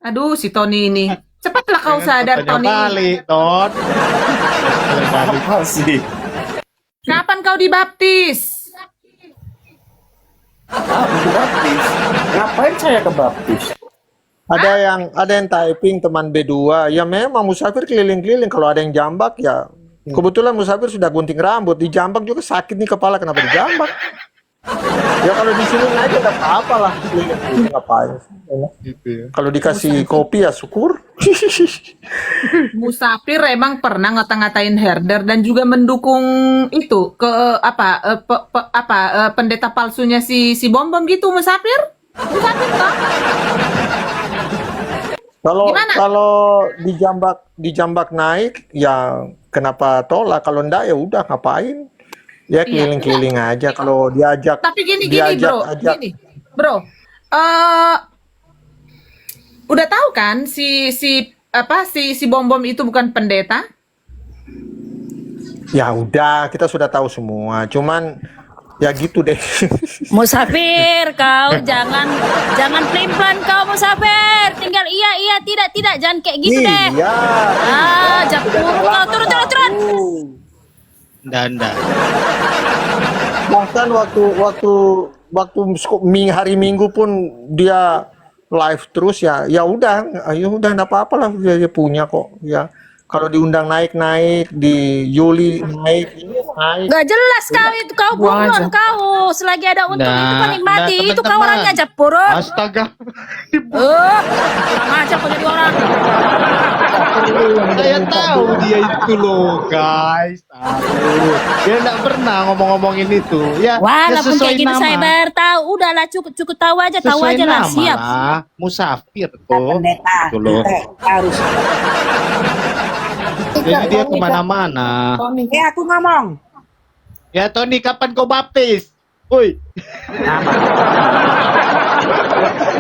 Aduh, si Tony ini. Cepatlah kau Jangan sadar, tanya Tony. balik, Ton. Tanya balik. Apa sih? Kapan kau dibaptis? Ah, itu baptis. Ngapain saya ke baptis? Ada yang typing teman B2. Ya memang musafir keliling-keliling. Kalau ada yang jambak ya. Kebetulan musafir sudah gunting rambut. Di jambak juga sakit nih kepala. Kenapa dijambak? Ya kalau di sini aja nggak apa-apa lah. Keliling-keliling ngapain? Gitu ya. Kalau dikasih kopi ya syukur. Musafir emang pernah ngata-ngatain herder dan juga mendukung itu ke pendeta palsunya si Bom Bom gitu Musafir? Musafir toh? Gimana? Kalau dijambak naik ya kenapa tolak? Kalau enggak ya udah ngapain? Ya keliling-keliling aja. Kalau diajak Tapi gini diajak bro, ajak gini bro, udah tahu kan si Bom Bom itu bukan pendeta? ya udah kita sudah tahu semua. Cuman ya gitu deh. Musafir, kau jangan pelin-pelan kau Musafir. Tinggal iya tidak jangan kayak gitu deh. Iya. Japur kau turun. Nggak. Bahkan hari Minggu pun dia live terus ya. Ya udah enggak apa-apa lah dia punya kok ya. Kalau diundang naik di Juli naik. Gak jelas kau itu, kau bunuh kau. Selagi ada untung itu kau nikmati. Itu kau teman-teman. orangnya Japur. Astaga. Kurang ajar kau jadi orang. Saya tahu dia itu loh, guys. Aduh. Dia nggak pernah ngomong-ngomongin itu. Ya, Walaupun sesuai kayak gitu saya nama. bertahu, udahlah cukup tahu aja Sesuai lah nama siap. lah. Musafir tuh. Pendeta, Gitu loh. harus. Jadi dia kemana-mana. Aku ngomong. Ya Tony, kapan kau baptis? Woi.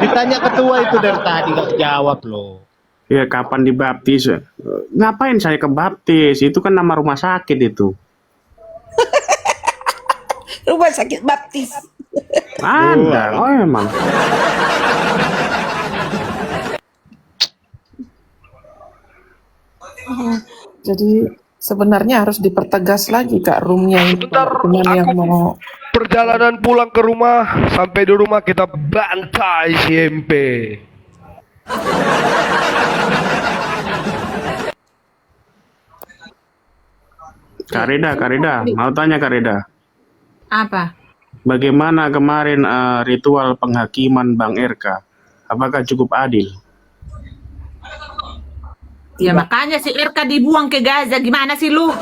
Ditanya ketua itu dari tadi nggak jawab loh. Ya kapan dibaptis? Ngapain saya ke baptis? Itu kan nama rumah sakit itu. Rumah sakit baptis. Ada. Oh emang. Jadi sebenarnya harus dipertegas lagi Kak roomnya ini. Sebentar, Cuman yang aku mau perjalanan pulang ke rumah. Sampai di rumah kita bantai si MP. Kareda, mau tanya Kareda, Apa? bagaimana kemarin ritual penghakiman Bang RK? Apakah cukup adil? Ya makanya si RK dibuang ke Gaza. Gimana sih lu?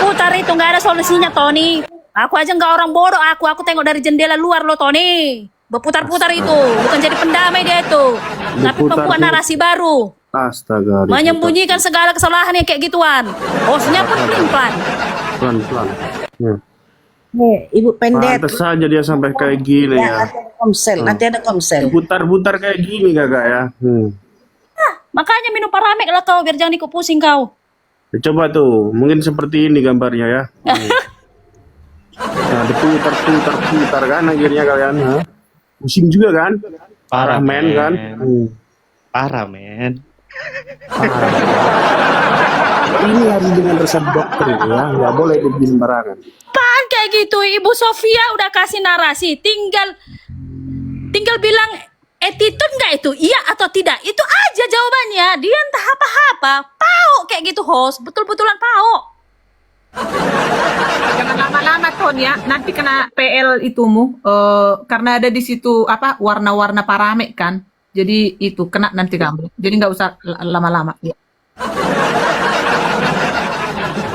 Putar itu nggak ada solusinya Tony. Aku aja nggak orang bodoh. Aku tengok dari jendela luar loh Tony. Berputar-putar itu, bukan jadi pendamai dia itu, tapi membuat narasi baru. Astaga. Menyembunyikan segala kesalahan yang kayak gituan. Bosnya pun pelin-pelan. Pelan-pelan. Ya. Nih, Ibu Pendeta. Pantes saja dia sampai kayak gini ya. Nanti ada komsel, nanti ada komsel. Putar-putar kayak gini kakak ya. Makanya minum paramek lah kau biar jangan ikut pusing kau. Coba tuh, mungkin seperti ini gambarnya ya. Nah, diputar kan akhirnya kalian. Pusing juga kan? Parah men kan? Parah men. Ini harus dengan resep dokter ya, nggak boleh begini sembarangan. Apaan kayak gitu? Ibu Sofia udah kasih narasi, tinggal bilang attitude nggak itu, iya atau tidak, itu aja jawabannya. Dia entah apa-apa, pau kayak gitu host, betul-betulan pau. Jangan lama-lama Ton ya, nanti kena PL itumu, karena ada di situ warna-warna paramek kan. Jadi itu kena nanti kamu. Jadi nggak usah lama-lama. Ya.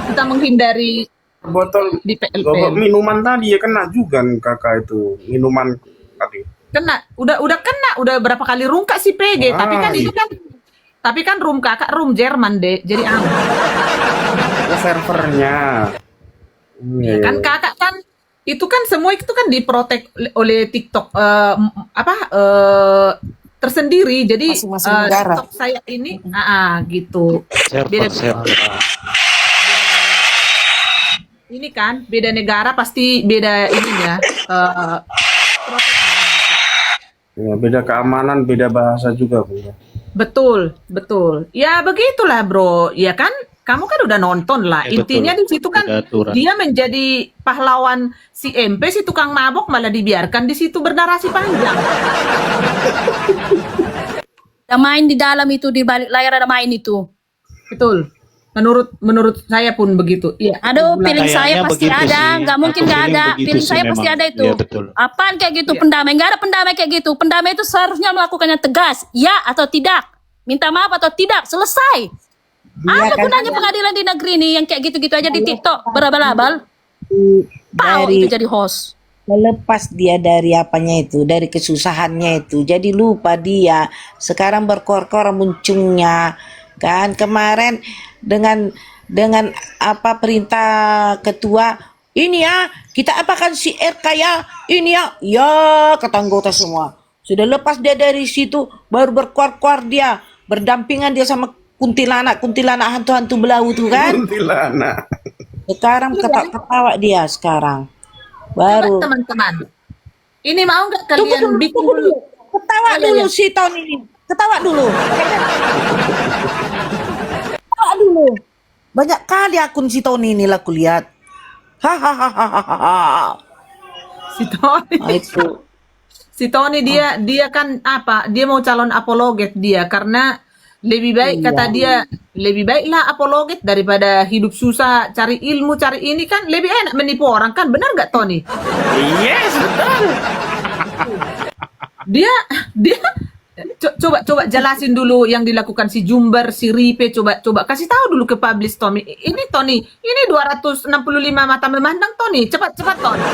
Kita menghindari Botol di PL. minuman tadi ya kena juga nih, kakak itu minuman tadi. Kena, udah kena, udah berapa kali rungkak si PG. Tapi kan room kakak room Jerman deh, jadi aman. Servernya. Ya, kan kakak kan itu kan semua itu kan diprotek oleh TikTok tersendiri. Jadi masing-masing negara. TikTok saya ini gitu. Ini kan beda negara pasti beda ininya. Ya, beda keamanan, beda bahasa juga, Bunda. Betul, betul. Ya begitulah bro, ya kan? Kamu kan udah nonton lah. Ya, Intinya betul. di situ kan Ada aturan. dia menjadi pahlawan si MP, si tukang mabok malah dibiarkan di situ bernarasi panjang. Ada main di dalam itu, di balik layar ada main itu. Betul. Menurut saya pun begitu. Iya. Aduh, feeling saya Kayaknya pasti begitu ada, sih. nggak mungkin Aku nggak feeling ada. begitu Feeling sih saya pasti memang. ada itu. Iya, betul. Apaan kayak gitu pendamai? Nggak ada pendamai kayak gitu. Pendamai itu seharusnya melakukannya tegas, ya atau tidak. Minta maaf atau tidak, selesai. Ada kan gunanya pengadilan di negeri ini yang kayak gitu-gitu aja di TikTok berabal-abal. Pau dari itu jadi host. melepas dia dari apanya itu, dari kesusahannya itu. Jadi lupa dia. Sekarang berkor-kor muncungnya. Kan kemarin dengan apa perintah ketua ini ya, kita apakan si RK ya, ini ya kata anggota semua. Sudah lepas dia dari situ, baru berkuar-kuar dia, berdampingan dia sama kuntilanak hantu-hantu belau tuh kan. Kuntilanak. Sekarang ketawa dia sekarang. Coba Baru teman-teman. Ini mau nggak tunggu kalian dulu, bikin tunggu dulu? dulu. Ketawa Iya, dulu iya. si tahun ini. Ketawa dulu. Ketawa dulu. Banyak kali akun si tahun ini lah aku lihat. Hahaha. Si Tony. Nah, itu. Si Tony dia kan apa? Dia mau calon apologet dia karena lebih baik kata dia, lebih baiklah apologet daripada hidup susah cari ilmu cari ini kan lebih enak menipu orang kan, benar nggak Tony? Yes, betul. Dia coba jelasin dulu yang dilakukan si Jumber, si Ripe, coba kasih tahu dulu ke publish Tommy. Ini Tony, ini 265 mata memandang Tony. Cepat Tony.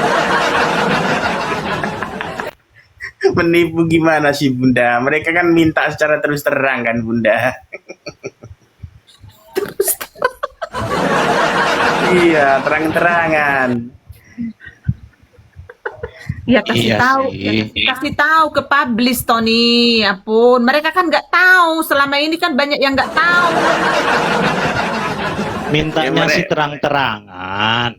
Menipu gimana sih Bunda? Mereka kan minta secara terus terang kan Bunda. Iya, terang-terangan. Ya kasih Iya tahu, sih. kasih tahu ke publish Tony. Ya pun, mereka kan nggak tahu. Selama ini kan banyak yang nggak tahu. Mintanya Ya, sih terang-terangan.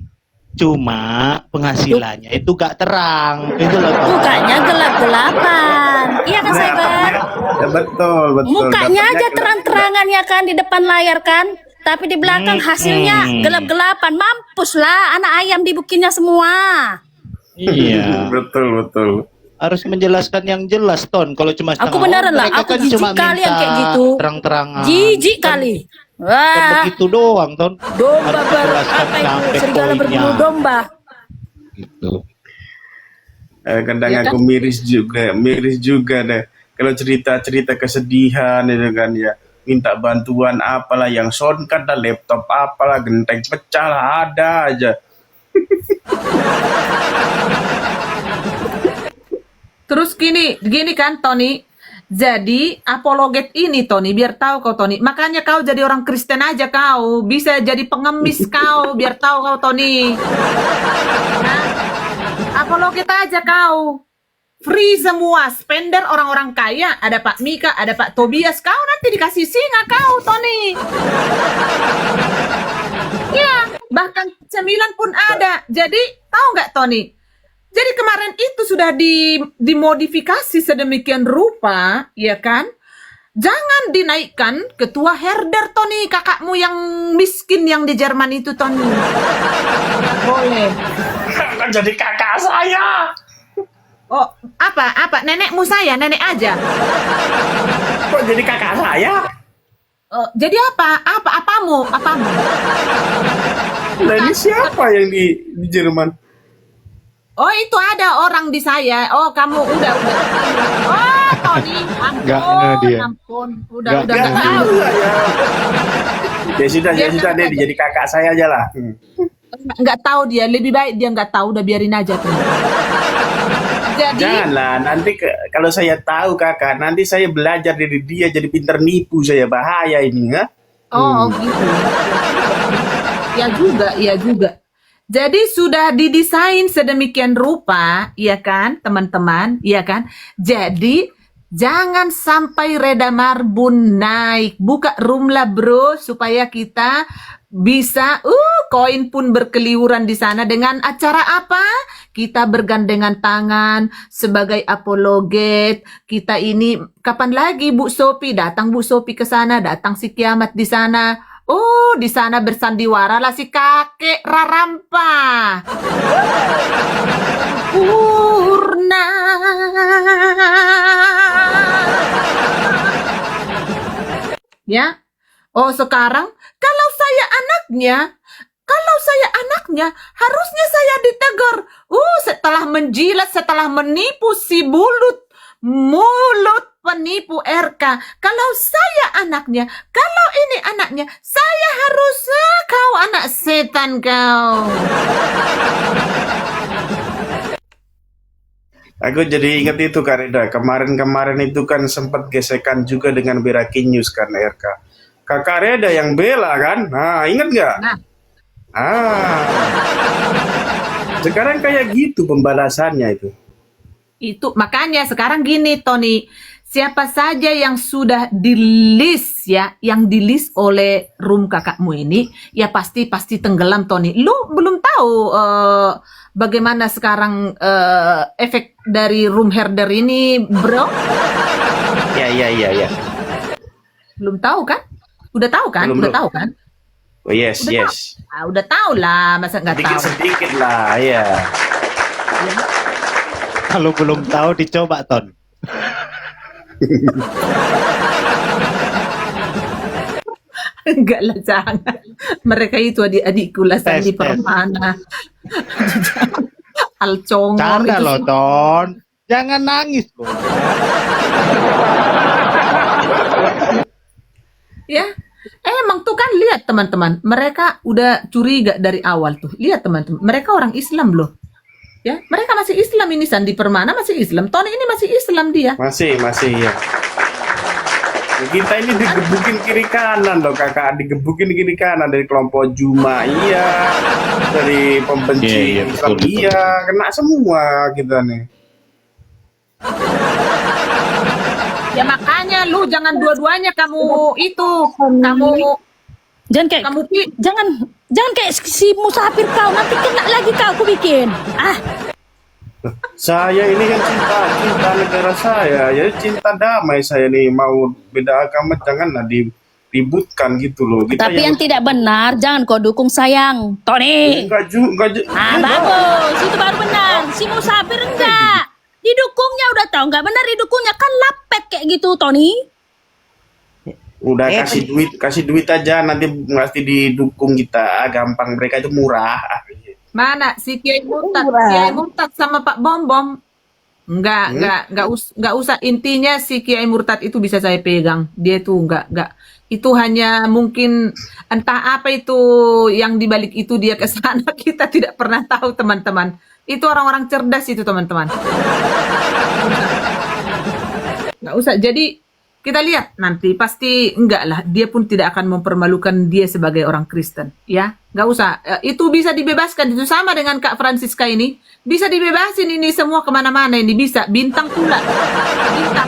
Cuma penghasilannya itu gak terang. Itu loh. Pak. Mukanya gelap-gelapan. Iya kan Cyber? Ya, betul. Mukanya Dapatnya aja ke- terang-terangan ya kan di depan layar kan. Tapi di belakang hasilnya gelap-gelapan. Mampus lah anak ayam dibukinnya semua. Iya. Betul. Harus menjelaskan yang jelas, Ton. Kalau cuma Aku setengah, beneran lah, mereka aku kan jijik cuma kali yang minta kayak gitu. terang-terangan. Jijik Kan- kali. kan Wah, begitu doang, Ton. domba Harus ber dijelaskan apa itu sampai serigala poinnya. berbulu domba. Gitu. Kadang Ya kan? aku miris juga deh. Kalau cerita-cerita kesedihan itu kan ya, minta bantuan apalah yang soundcard lah, laptop apalah, genteng pecah lah, ada aja. Terus gini kan Tony. Jadi apologet ini Tony, biar tahu kau Tony. Makanya kau jadi orang Kristen aja kau, bisa jadi pengemis kau, biar tahu kau Tony. Nah, apologet aja kau. Free semua, spender orang-orang kaya. Ada Pak Mika, ada Pak Tobias. Kau nanti dikasih singa kau Tony. Ya, bahkan cemilan pun ada. Jadi tahu nggak Tony? Jadi kemarin itu sudah dimodifikasi sedemikian rupa, ya kan? Jangan dinaikkan ketua herder Tony, kakakmu yang miskin yang di Jerman itu Tony. Nggak boleh. Kan jadi kakak saya. Oh, apa? Nenekmu saya, nenek aja. Kok jadi kakak saya? Jadi apamu? Nah, ini siapa yang di Jerman? Oh, itu ada orang di saya. Oh, kamu udah. Oh, Tony, Nggak ngeh dia. ampun. Udah Nggak nggak ngeh tahu. Ya sudah deh jadi kakak saya aja lah. Nggak tahu dia, lebih baik dia nggak tahu, udah biarin aja tuh. Jadi Janganlah, nanti kalau saya tahu kakak, nanti saya belajar dari dia jadi pinter nipu saya, bahaya ini, ha? gitu. Ya juga. Jadi sudah didesain sedemikian rupa, ya kan, teman-teman, ya kan? Jadi jangan sampai Reda Marbun naik. Buka room lah, bro, supaya kita bisa koin pun berkeliuran di sana dengan acara apa? kita bergandengan tangan sebagai apologet. Kita ini kapan lagi Bu Sophie datang, Bu Sophie ke sana, datang si Kiamat di sana. Oh, di sana bersandiwara lah si kakek Rarampa. Purna. Ya. Oh, sekarang kalau saya anaknya, harusnya saya ditegur. Setelah menjilat, setelah menipu si mulut penipu RK. Kalau saya anaknya, kalau ini anaknya, saya harus kau anak setan kau. Aku jadi ingat itu Kak Reda. Kemarin itu kan sempat gesekan juga dengan Berakin News kan RK. Kakak Reda yang bela kan? Nah, ingat nggak? Nah. Sekarang kayak gitu pembalasannya itu. Itu makanya sekarang gini Tony, siapa saja yang sudah di list ya, yang di list oleh room kakakmu ini, ya pasti tenggelam Tony. Lu belum tahu bagaimana sekarang efek dari room herder ini, bro? Ya. Belum tahu kan? Udah tahu kan? Belum. Udah tahu kan? Oh yes. Udah tahu lah, masa nggak tahu? Sedikit lah, ya. Kalau belum tahu dicoba Ton. Enggak lah, jangan. Mereka itu adik-adikku lah, Sandi Tes. Permana. Alcongor Canda itu loh Ton. Jangan nangis loh. ya. Emang tuh kan lihat teman-teman, mereka udah curiga dari awal tuh. Lihat teman-teman, mereka orang Islam loh. Ya, mereka masih Islam ini, Sandi Permana masih Islam, Tony ini masih Islam dia. Masih ya. Kita ini digebukin kiri kanan loh kakak, digebukin kiri kanan dari kelompok Juma, dari pembenci Iya, Islam, betul. kena semua kita nih. Ya makanya lu jangan dua-duanya kamu Jangan kayak jangan kayak si musafir kau, nanti kena lagi kau aku bikin. Saya ini kan cinta negara saya, ya cinta damai saya nih, mau beda agama janganlah diributkan gitu loh. Kita Tapi yang tidak benar jangan kau dukung sayang, Tony. enggak. Bagus, itu baru benar. Si musafir enggak. Didukungnya udah tahu enggak benar, didukungnya kan lapet kayak gitu, Tony. Udah kasih duit aja, nanti pasti didukung kita, gampang, mereka itu murah. Mana si Kiai Murtad sama Pak Bom Bom. Enggak usah, intinya si Kiai Murtad itu bisa saya pegang. Dia tuh enggak. Itu hanya mungkin entah apa itu yang dibalik itu dia ke sana, kita tidak pernah tahu teman-teman. Itu orang-orang cerdas itu teman-teman. Enggak usah. Jadi kita lihat nanti pasti enggak lah, dia pun tidak akan mempermalukan dia sebagai orang Kristen, ya. Enggak usah. Itu bisa dibebaskan, itu sama dengan Kak Francisca ini. Bisa dibebasin ini semua kemana-mana ini, bisa. Bintang pula. Bintang.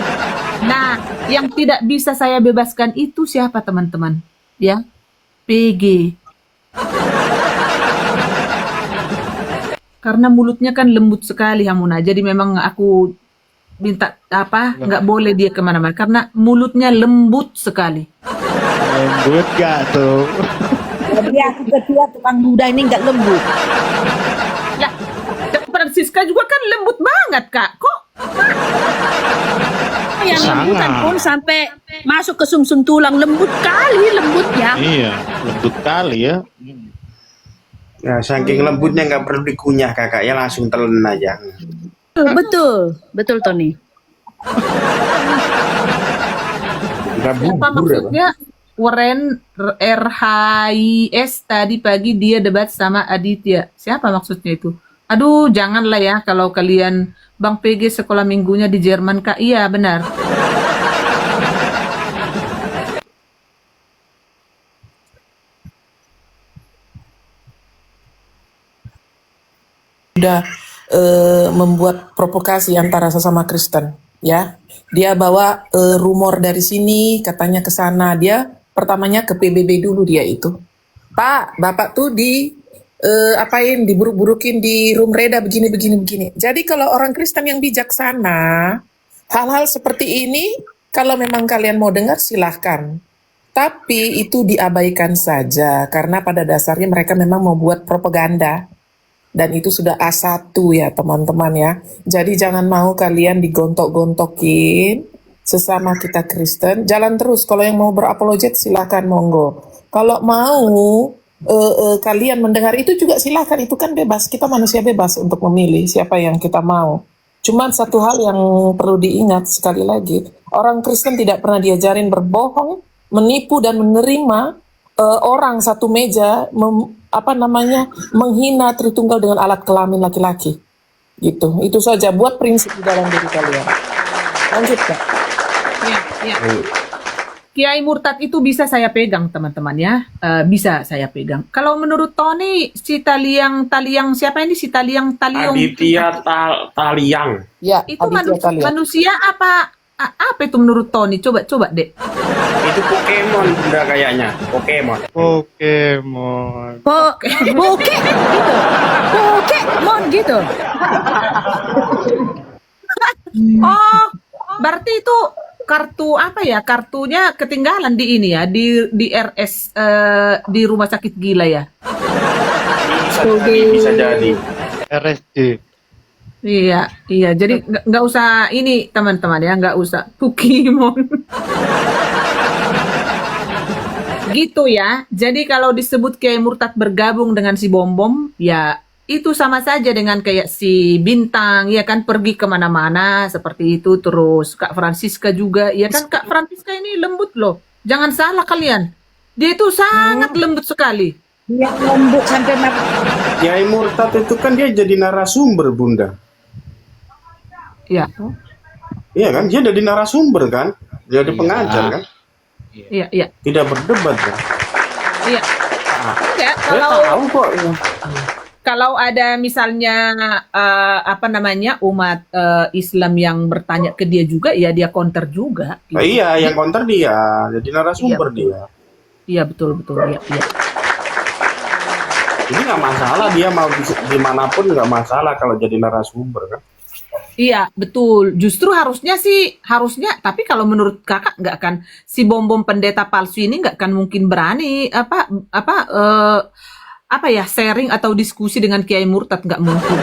Nah, yang tidak bisa saya bebaskan itu siapa teman-teman? Ya, PG. Karena mulutnya kan lembut sekali Hamuna. Jadi memang aku minta nggak boleh dia kemana-mana karena mulutnya lembut sekali. Lembut gak tuh? Jadi aku ketua tukang duda ini nggak lembut. Ya, Kak Francisca juga kan lembut banget Kak. Kok Yang Sangat. lembutan pun sampai masuk ke sumsum tulang, lembut kali lembutnya. Iya, lembut kali ya. Ya, saking lembutnya nggak perlu dikunyah kakak, ya langsung telan aja. Betul Tony. Nggak apa bubur ya, Bang? maksudnya? Weren RHIS tadi pagi dia debat sama Aditya. Siapa maksudnya itu? Aduh, janganlah ya kalau kalian Bang PG sekolah minggunya di Jerman Kak. Iya, benar. Udah membuat provokasi antara sesama Kristen, ya. Dia bawa rumor dari sini, katanya ke sana. Dia pertamanya ke PBB dulu dia itu. Pak, Bapak tuh di apain diburuk-burukin di room reda begini. Jadi kalau orang Kristen yang bijaksana, hal-hal seperti ini kalau memang kalian mau dengar silahkan. Tapi itu diabaikan saja karena pada dasarnya mereka memang mau buat propaganda. Dan itu sudah A1 ya teman-teman ya. Jadi jangan mau kalian digontok-gontokin sesama kita Kristen. Jalan terus, kalau yang mau berapologet silahkan monggo. Kalau mau kalian mendengar itu juga silahkan, itu kan bebas. Kita manusia bebas untuk memilih siapa yang kita mau. Cuman satu hal yang perlu diingat sekali lagi, orang Kristen tidak pernah diajarin berbohong, menipu dan menerima orang satu meja menghina Tritunggal dengan alat kelamin laki-laki. Gitu. Itu saja, buat prinsip di dalam diri kalian. Lanjut, Kak. Ya. Kiai murtad itu bisa saya pegang teman-teman ya, bisa saya pegang. Kalau menurut Tony, si Taliang siapa ini, si Taliang Aditya Taliang. Ya, itu Aditya Taliang. manusia apa itu menurut Tony? Coba dek. Itu Pokemon bunda kayaknya. Pokemon. Pokemon gitu. Oh, berarti itu kartu apa ya? Kartunya ketinggalan di ini ya, di RS di rumah sakit gila ya. Bisa jadi. RSJ. Iya. Jadi nggak usah ini teman-teman ya, nggak usah Pokemon. Gitu ya. Jadi kalau disebut Kiai Murtad bergabung dengan si Bom, ya itu sama saja dengan kayak si Bintang, ya kan, pergi kemana-mana seperti itu. Terus Kak Francisca juga, ya kan, Kak Francisca ini lembut loh. Jangan salah kalian. Dia itu sangat lembut sekali. Yang lembut sampai Kiai Murtad itu kan dia jadi narasumber bunda. Ya. Iya kan, dia jadi narasumber kan, jadi pengajar kan, Iya. tidak berdebat kan. Iya. Enggak, Saya tahu kok. kalau ada misalnya umat Islam yang bertanya ke dia juga, ya dia counter juga. Gitu. Iya, yang counter dia, jadi narasumber dia. Iya betul. Iya. Jadi nggak masalah, dia mau dimanapun nggak masalah kalau jadi narasumber kan. Iya betul. Justru harusnya, tapi kalau menurut kakak nggak akan, si Bom pendeta palsu ini nggak akan mungkin berani sharing atau diskusi dengan Kiai Murtad, nggak mungkin.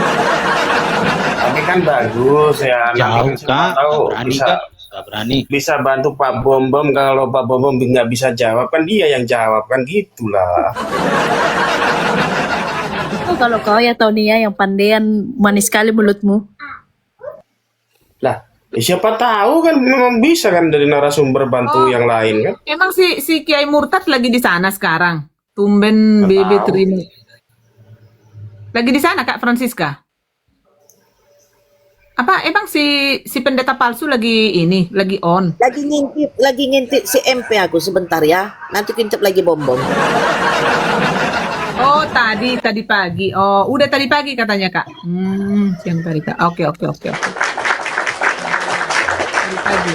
Tapi kan bagus ya. Jauh, nanti Kak. tahu Berani, bisa Kak. Nggak berani. bisa bantu Pak Bom. Kalau Pak Bom nggak bisa jawab kan dia yang jawab kan, gitulah. Oh, kalau kau ya Tony ya, yang pandean manis sekali mulutmu. Lah, siapa tahu kan memang bisa kan dari narasumber bantu yang lain kan. Emang si Kiai Murtad lagi di sana sekarang? Tumben Bebe tahu. Trini. Lagi di sana Kak Francisca? Apa emang si pendeta palsu lagi on? lagi ngintip si MP aku sebentar ya. Nanti ngintip lagi Bom. Oh, tadi pagi. Oh, udah tadi pagi katanya, Kak. Siang tadi, Kak. Oke. Tadi pagi.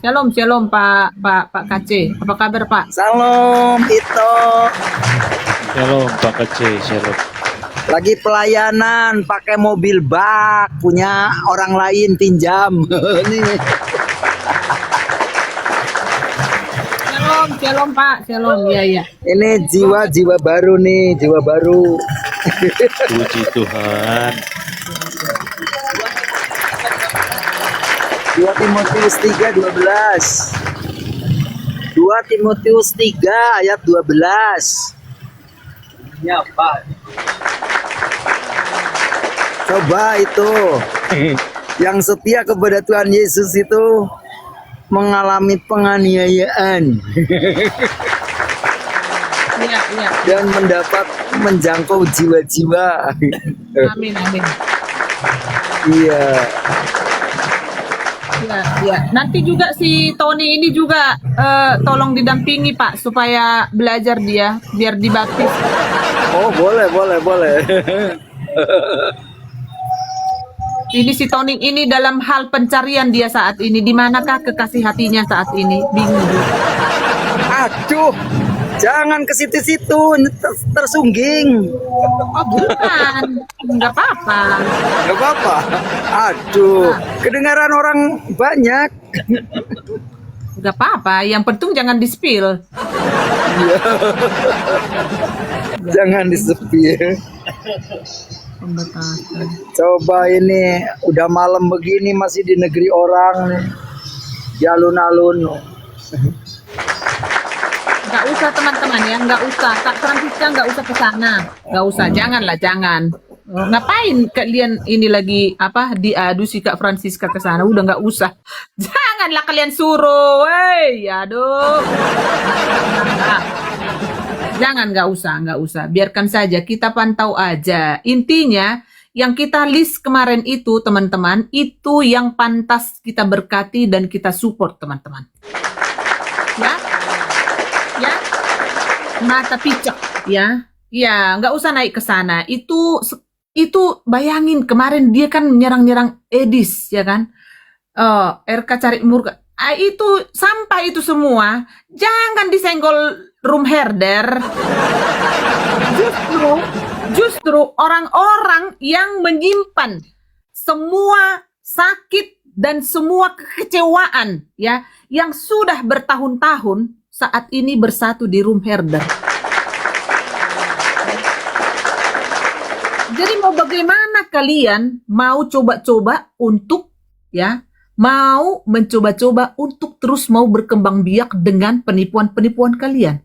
Shalom Pak KC. Apa kabar, Pak? Salam itu Shalom Pak Kece, shalom. lagi pelayanan pakai mobil bak punya orang lain pinjam. Nih. Shalom Pak. Shalom. Iya. Ini jiwa baru nih, jiwa baru. Puji Tuhan. 2 Timotius 3:12. 2 Timotius 3 ayat 12. Ini apa? Coba itu. Yang setia kepada Tuhan Yesus itu mengalami penganiayaan. Iya. Dan menjangkau jiwa-jiwa. Amin. Iya. Ya. Nanti juga si Tony ini juga tolong didampingi, Pak, supaya belajar dia biar dibaptis. Oh, boleh. Ini si Tony ini dalam hal pencarian dia saat ini. Di manakah kekasih hatinya saat ini? Bingung. Aduh, Jangan ke situ-situ, tersungging. Oh bukan, nggak apa-apa. Gak apa-apa. Aduh, kedengaran orang banyak. Nggak apa-apa, yang penting jangan di-spill. Jangan disepir. Pembatasan. Coba ini udah malam begini masih di negeri orang nih. Di alun-alun. Nggak usah teman-teman ya, nggak usah. Kak Francisca nggak usah ke sana. Nggak usah, janganlah, jangan. Ngapain kalian ini lagi apa diadu si Kak Francisca ke sana? Udah nggak usah. Janganlah kalian suruh. Wey, aduh. Jangan, nggak usah. Biarkan saja, kita pantau aja. Intinya, yang kita list kemarin itu, teman-teman, itu yang pantas kita berkati dan kita support, teman-teman. Ya, ya, mata picak, ya, ya, nggak usah naik ke sana. Itu bayangin kemarin dia kan nyerang-nyerang Edis, ya kan? RK cari murka. Itu sampah itu semua, jangan disenggol room herder. Justru orang-orang yang menyimpan semua sakit dan semua kekecewaan ya yang sudah bertahun-tahun saat ini bersatu di room herder. Jadi mau bagaimana kalian mau coba-coba untuk ya mau mencoba-coba untuk terus mau berkembang biak dengan penipuan-penipuan kalian.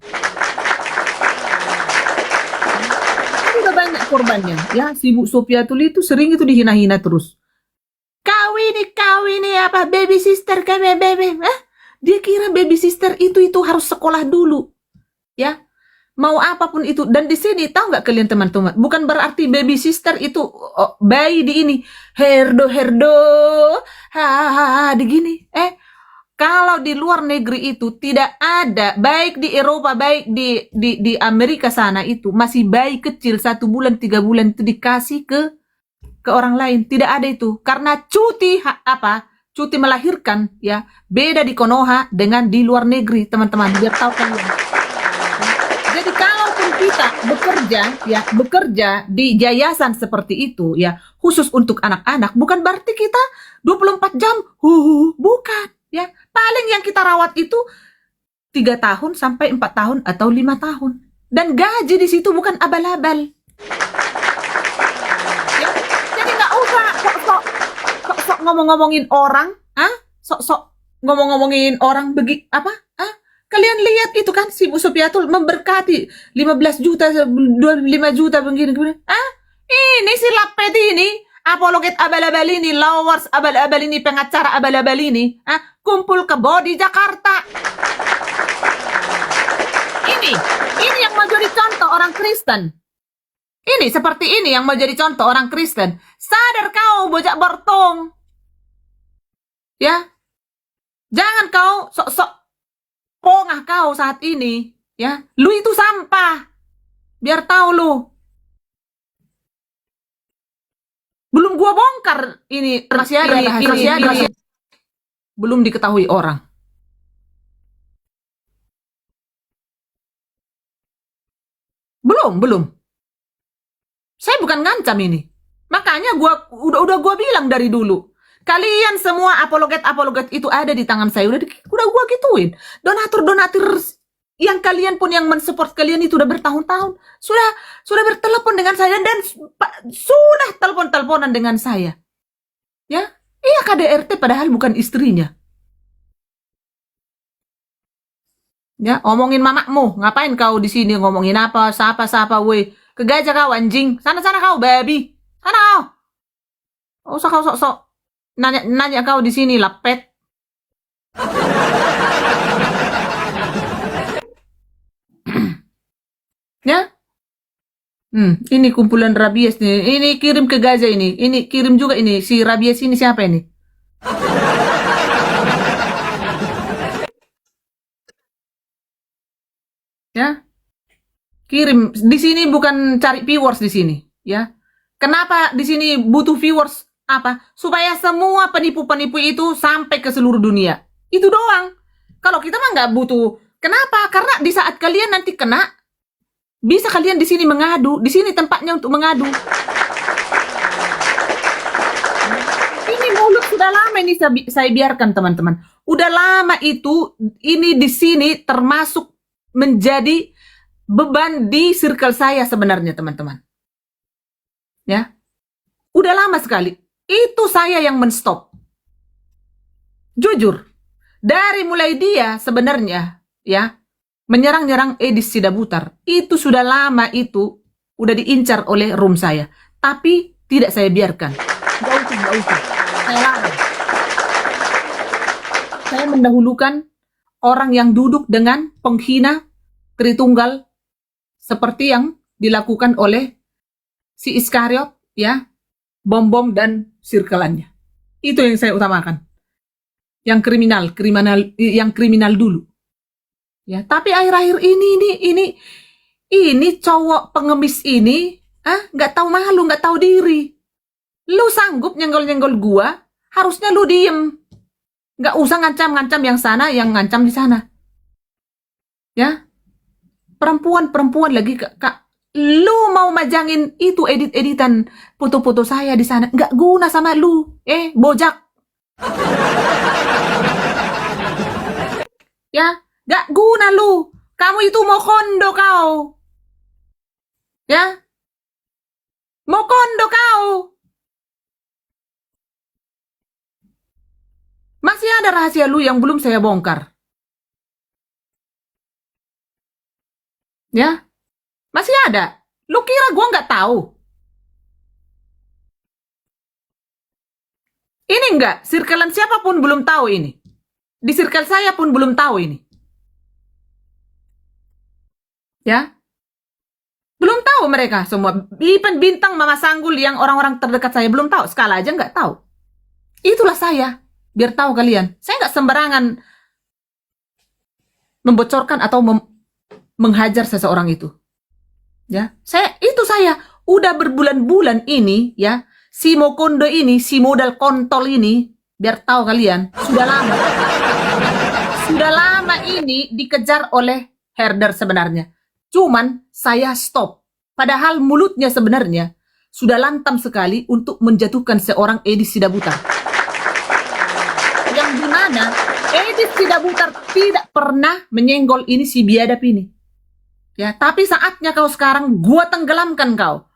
Sudah banyak korbannya. Ya, si Bu Sofiatul itu sering itu dihina-hina terus. Kau ini apa baby sister kayak baby. Dia kira baby sister itu harus sekolah dulu. Ya. Mau apapun itu. Dan di sini tahu nggak kalian teman-teman? Bukan berarti baby sister itu bayi di ini. Herdo. Di gini. Kalau di luar negeri itu tidak ada. Baik di Eropa, baik di Amerika sana itu. Masih bayi kecil 1 bulan, 3 bulan itu dikasih ke orang lain. Tidak ada itu. Karena cuti melahirkan ya. Beda di Konoha dengan di luar negeri, teman-teman. Biar tahu kalian. Jadi kalaupun kita bekerja di yayasan seperti itu ya, khusus untuk anak-anak, bukan berarti kita 24 jam, bukan ya. Paling yang kita rawat itu 3 tahun sampai 4 tahun atau 5 tahun. Dan gaji di situ bukan abal-abal. Ya, jadi nggak usah sok ngomong-ngomongin orang, sok ngomong-ngomongin orang kalian lihat itu kan si Bu Sofiatul memberkati 15 juta, 25 juta begini. Ini si Lapet ini, apologet abal-abal ini, lawars abal-abal ini, pengacara abal-abal ini, kumpul ke Bodi Jakarta. Ini yang mau jadi contoh orang Kristen. Ini seperti ini yang mau jadi contoh orang Kristen. Sadar kau bocah bertong. Ya. Jangan kau sok-sok pongah kau saat ini, ya. Lu itu sampah. Biar tahu lu. Belum gua bongkar ini rahasia ini. Belum diketahui orang. Belum. Saya bukan ngancam ini. Makanya gua udah gua bilang dari dulu. Kalian semua apologet itu ada di tangan saya. Udah gua gituin. Donatur yang kalian pun yang mensupport kalian itu udah bertahun-tahun. Sudah bertelepon dengan saya dan sudah telepon-teleponan dengan saya. Ya? Iya KDRT padahal bukan istrinya. Ya, omongin mamakmu. Ngapain kau di sini ngomongin apa? Sapa weh. Kegajah kau anjing. Sana kau baby. Sana kau. Oh, usah kau sok-sok. Nanya kau di sini Lapet. Ya? Ini kumpulan rabies nih. Ini kirim ke Gaza ini. Ini kirim juga ini. Si rabies ini siapa ini? Ya? Kirim. Di sini bukan cari viewers di sini, ya. Kenapa di sini butuh viewers? Apa? Supaya semua penipu-penipu itu sampai ke seluruh dunia. Itu doang. Kalau kita mah nggak butuh Kenapa? Karena di saat kalian nanti kena, bisa kalian di sini mengadu. Di sini tempatnya untuk mengadu. Ini mulut sudah lama ini saya biarkan, teman-teman. Udah lama itu, ini di sini termasuk menjadi beban di circle saya sebenarnya, teman-teman. Ya. Udah lama sekali. Itu saya yang men-stop. Jujur. Dari mulai dia sebenarnya, ya, menyerang-nyerang Edis Sidabutar, itu sudah lama itu, udah diincar oleh room saya. Tapi tidak saya biarkan. Nggak usah. Saya larang. Saya mendahulukan orang yang duduk dengan penghina Tritunggal seperti yang dilakukan oleh si Iskariot, ya, bom-bom dan sirkelannya. Itu yang saya utamakan. Yang kriminal dulu. Ya, tapi akhir-akhir ini cowok pengemis ini, nggak tahu malu, nggak tahu diri. Lu sanggup nyenggol-nyenggol gua, harusnya lu diem. Nggak usah ngancam-ngancam yang sana, yang ngancam di sana. Ya, perempuan lagi, Kak. Lu mau majangin itu edit-editan foto-foto saya di sana, nggak guna sama lu. Bojak. Ya, nggak guna lu. Kamu itu mau kondo kau. Ya. Mau kondo kau. Masih ada rahasia lu yang belum saya bongkar. Ya. Masih ada. Lu kira gua nggak tahu? Ini enggak, circlean siapapun belum tahu ini. Di circle saya pun belum tahu ini. Ya. Belum tahu mereka semua. Even bintang Mama Sanggul yang orang-orang terdekat saya belum tahu. Skala aja nggak tahu. Itulah saya. Biar tahu kalian. Saya nggak sembarangan membocorkan atau menghajar seseorang itu. Ya, saya udah berbulan-bulan ini, ya, si Mokondo ini, si modal kontol ini, biar tahu kalian, sudah lama ini dikejar oleh herder sebenarnya. Cuman saya stop. Padahal mulutnya sebenarnya sudah lantam sekali untuk menjatuhkan seorang Edis Sidabutar. Yang dimana Edis Sidabutar tidak pernah menyenggol ini si biadab ini. Ya, tapi saatnya kau sekarang gua tenggelamkan kau.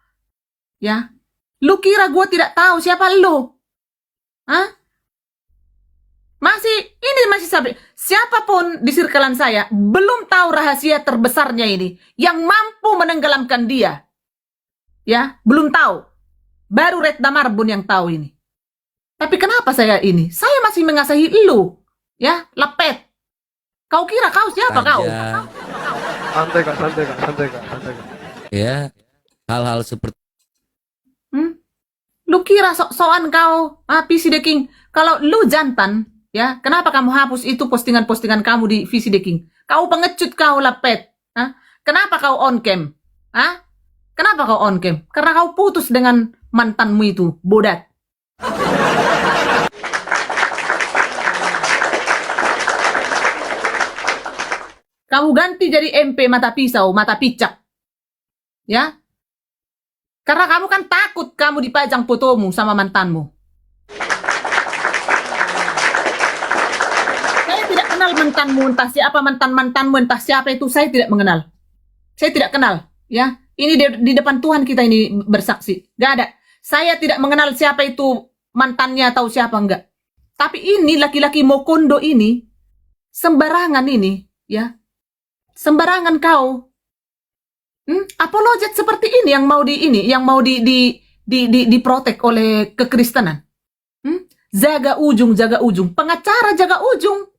Ya. Lu kira gua tidak tahu siapa lu? Masih sampai siapapun di sirkelan saya belum tahu rahasia terbesarnya ini yang mampu menenggelamkan dia. Ya, belum tahu. Baru Retda Marbun yang tahu ini. Tapi kenapa saya ini? Saya masih mengasihi lu. Ya, lepet. Kau kira kau siapa kau? Santai kak. Ya, hal-hal seperti Lu kira sok-sokan kau, PC The King. Kalau lu jantan, ya, kenapa kamu hapus itu postingan-postingan kamu di PC The King? Kau pengecut kau lepet. Kenapa kau on cam? Kenapa kau on cam? Karena kau putus dengan mantanmu itu, bodat. Kamu ganti jadi MP mata pisau, mata picak. Ya. Karena kamu kan takut kamu dipajang fotomu sama mantanmu. Saya tidak kenal mantanmu, entah siapa mantanmu, entah siapa itu, saya tidak mengenal. Saya tidak kenal, ya. Ini di depan Tuhan kita ini bersaksi. Gak ada. Saya tidak mengenal siapa itu mantannya atau siapa enggak. Tapi ini laki-laki Mokondo ini, sembarangan ini, ya. Sembarangan kau. Apologet seperti ini yang mau diprotek oleh kekristenan. Jaga ujung, pengacara jaga ujung.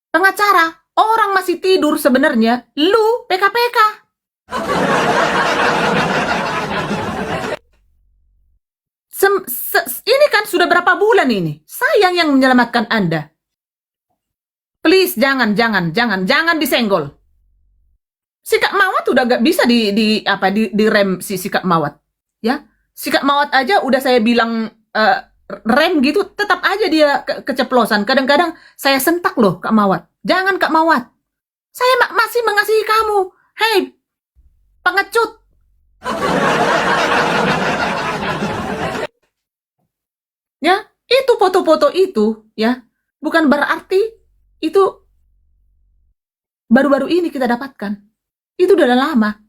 Pengacara, orang masih tidur sebenarnya, lu PKPK. Ini kan sudah berapa bulan ini? Saya yang menyelamatkan Anda. Please, jangan disenggol. Sikap Mawat udah gak bisa direm si sikap Mawat. Ya, sikap Mawat aja udah saya bilang rem gitu, tetap aja dia keceplosan. Kadang-kadang saya sentak loh Kak Mawat. Jangan Kak Mawat. Saya masih mengasihi kamu. Hei, pengecut. Ya, itu foto-foto itu ya, bukan berarti itu baru-baru ini kita dapatkan. Itu udah lama.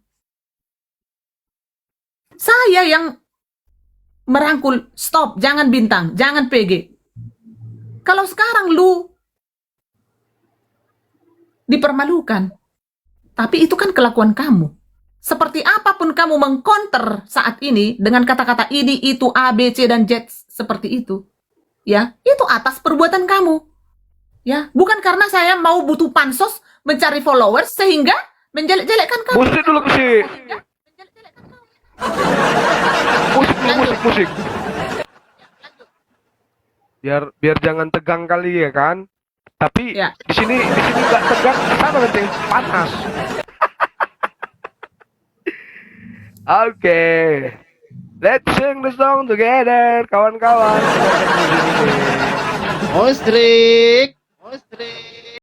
Saya yang merangkul, stop, jangan bintang, jangan PG. Kalau sekarang lu dipermalukan, tapi itu kan kelakuan kamu. Seperti apapun kamu mengcounter saat ini dengan kata-kata ini, itu, A, B, C, dan Z seperti itu. Ya, itu atas perbuatan kamu. Ya, bukan karena saya mau butuh pansos mencari followers sehingga menjelek-jelekkan kamu. Musik dulu, musik. Musik. Biar jangan tegang kali ya kan. Tapi Ya. di sini nggak tegang, di sana nanti panas. Oke. Let's sing the song together, kawan-kawan. Ostrik.